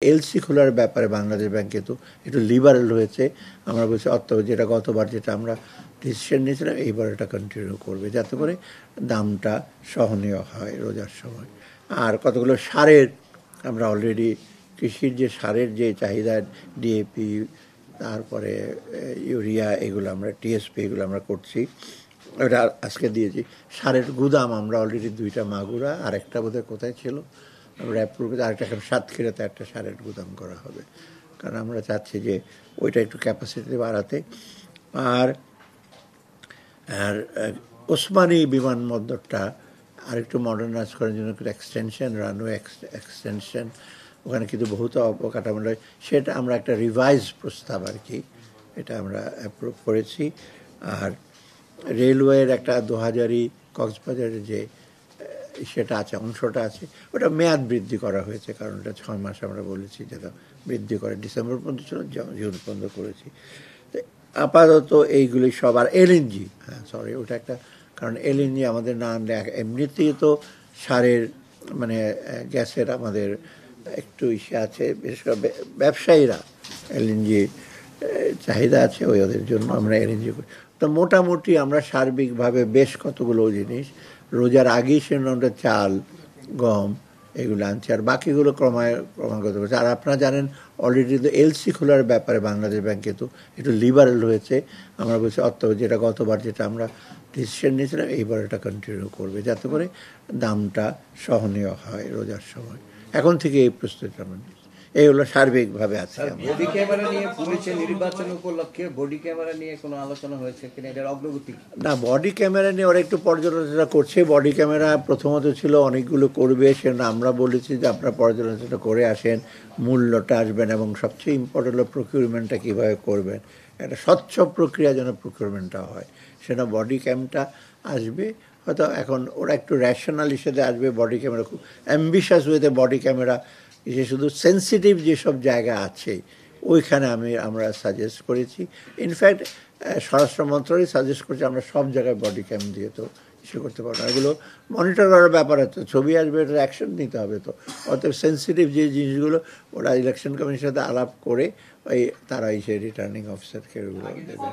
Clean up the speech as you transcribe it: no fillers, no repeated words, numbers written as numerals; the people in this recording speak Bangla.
এলসি খোলার ব্যাপারে বাংলাদেশ ব্যাংক কিন্তু একটু লিবারেল হয়েছে। আমরা বলছি যেটা গতবার যেটা আমরা ডিসিশন নিয়েছিলাম এইবার এটা কন্টিনিউ করবে, যাতে করে দামটা সহনীয় হয় রোজার সময়। আর কতগুলো সারের আমরা অলরেডি কৃষির যে সারের যে চাহিদা, ডিএপি, তারপরে ইউরিয়া, এগুলো আমরা টিএসপি এগুলো আমরা করছি, ওটা আজকে দিয়েছি। সারের গুদাম আমরা অলরেডি 2টা মাগুরা আর একটা বোধহয় কোথায় ছিল র্যাপুর, আরেকটা এখন সাতক্ষীরাতে একটা সারের গুদাম করা হবে, কারণ আমরা চাচ্ছি যে ওইটা একটু ক্যাপাসিটি বাড়াতে। আর ওসমানী বিমানবন্দরটা আরেকটু মডার্নাইজ করার জন্য একটু এক্সটেনশন, রানওয়ে এক্সটেনশন, ওখানে কিন্তু বহুত অবকাঠামো, সেটা আমরা একটা রিভাইজ প্রস্তাব আর কি, এটা আমরা অ্যাপ্রুভ করেছি। আর রেলওয়ের একটা 2000 কক্সবাজারের যে সেটা আছে, অংশটা আছে, ওটা মেয়াদ বৃদ্ধি করা হয়েছে, কারণ ওটা 6 মাস আমরা বলেছি যেটা বৃদ্ধি করে, ডিসেম্বর পর্যন্ত ছিল, জুন পর্যন্ত করেছি। তো আপাতত এইগুলি সব। আর এলএনজি, সরি, ওটা একটা, কারণ এলএনজি আমাদের না আনলে এমনিতেই তো সারের মানে গ্যাসের আমাদের একটু ইসে আছে, বিশেষ করে ব্যবসায়ীরা এলএনজি চাহিদা আছে, ওদের জন্য আমরা এলএনজি করি। তো মোটামুটি আমরা সার্বিকভাবে বেশ কতগুলো জিনিস রোজার আগেই আমরা চাল, গম এগুলো আনছি, আর বাকিগুলো ক্রমাগত করছে। আর আপনারা জানেন অলরেডি তো এলসি খোলার ব্যাপারে বাংলাদেশ ব্যাংক কিন্তু একটু লিবারেল হয়েছে। আমরা বলছি যেটা গতবার যেটা আমরা ডিসিশন নিয়েছিলাম এইবার এটা কন্টিনিউ করবে, যাতে করে দামটা সহনীয় হয় রোজার সময়। এখন থেকে এই প্রস্তুতি আমরা নিচ্ছি। এই হলো সার্বিকভাবে আছে। বডি ক্যামেরা নিয়ে পুলিশের নির্বাচন উপলক্ষে বডি ক্যামেরা নিয়ে কোনো আলোচনা হয়েছে কিনা, এটার অগ্রগতি? না, বডি ক্যামেরা নিয়ে ওরা একটু পর্যালোচনা করছে। বডি ক্যামেরা প্রথমত ছিল অনেকগুলো করবে, সেটা আমরা বলেছি যে আপনারা পর্যালোচনা করে আসেন, মূল্যটা আসবেন, এবং সবচেয়ে ইম্পর্টেন্ট হলো প্রকিউরমেন্টটা কীভাবে করবেন, একটা স্বচ্ছ প্রক্রিয়া যেন প্রকিউরমেন্টটা হয়, সেটা বডি ক্যামটা আসবে। হয়তো এখন ওরা একটু র্যাশনাল হিসেবে আসবে। বডি ক্যামেরা খুব অ্যাম্বিশাস ওয়েতে বডি ক্যামেরা, যে শুধু সেন্সিটিভ যেসব জায়গা আছে ওইখানে আমরা সাজেস্ট করেছি। ইনফ্যাক্ট স্বরাষ্ট্র মন্ত্রণালয় সাজেস্ট করছে আমরা সব জায়গায় বডি ক্যাম দিয়ে তো ইস্যু করতে পারবো না, এগুলো মনিটর করার ব্যাপার আছে, ছবি আসবে, এটা অ্যাকশন নিতে হবে। তো অতএব সেন্সিটিভ যে জিনিসগুলো ওরা ইলেকশন কমিশনের সাথে আলাপ করে তারা সেই রিটার্নিং অফিসারকে ওগুলো দেবে।